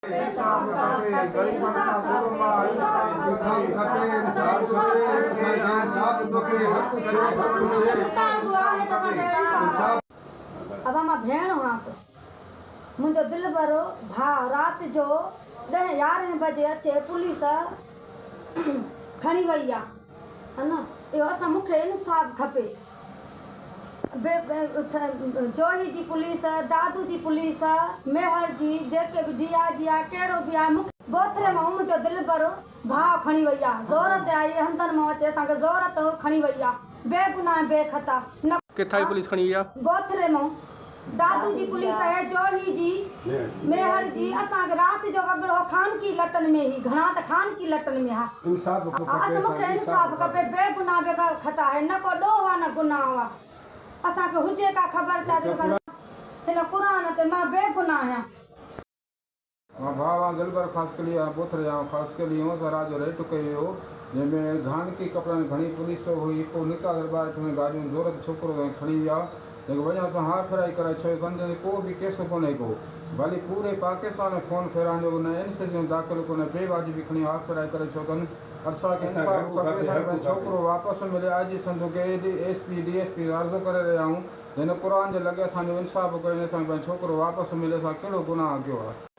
इंसाफ खपे गरीबन सां ज़ुल्म आहे इंसाफ खपे इंसाफ खपे हक़ छो अब मां भेण हुआसि मुंहिंजो दिलि भरो भाउ राति जो 10-11 बजे अचे पुलिस खणी वई आहे है न। इहो असां मूंखे इंसाफ खपे। जोही जी पुलिस, दादू जी पुलिस, मेहर जी, जेके बि DIG आहे, कहिड़ो बि आहे, मूंखे बोथरे मां मुंहिंजो दिलि भरो भाउ खणी वई आहे। ज़ोर ते आई हंधनि मां अचे असांखे ज़ोर ते खणी वई आहे बेगुनाह बेख़ता। न किथां पुलिस खणी वई आहे? बोथरे मां। दादू जी पुलिस आहे, जोही जी, मेहर जी। असांखे राति जो वॻड़ो खानकी लटनि में ई घणा त खानकी लटनि में हा। इंसाफ मूंखे इंसाफ खपे बेगुनाह बेख़ता आहे। न को ॾोह आहे न गुनाह आहे। असांखे हुजे का ख़बर हिन क़ुरान ते मां बेगुनाह आहियां। मां भाउ दिलबर ख़ासि कली बोथरे जा ख़ासि कली रात जो रेड कयो हुयो जंहिंमें घानकी कपिड़नि घणी पुलिस हुई। पोइ निका दरबार में गाॾियूं ज़ोरत छोकिरो खणी विया जेके वजह सां हार फेराई करे छो बंदि को बि केस कोन्हे को भली पूरे पाकिस्तान में फ़ोन फेराइण जो न एनसी जो दाख़िल कोन्हे बेवाजिबी खणी हार फेराई करे छो अथनि। असांखे इंसाफ़ खपे असांखे छोकिरो वापसि मिले। अॼु संदो के SP DSP अर्ज़ु करे रहिया आहियूं हिन क़ुरान जे लॻे असांजो इंसाफ़ कयो असांखे पंहिंजो छोकिरो वापसि मिले। असां कहिड़ो गुनाह कयो आहे?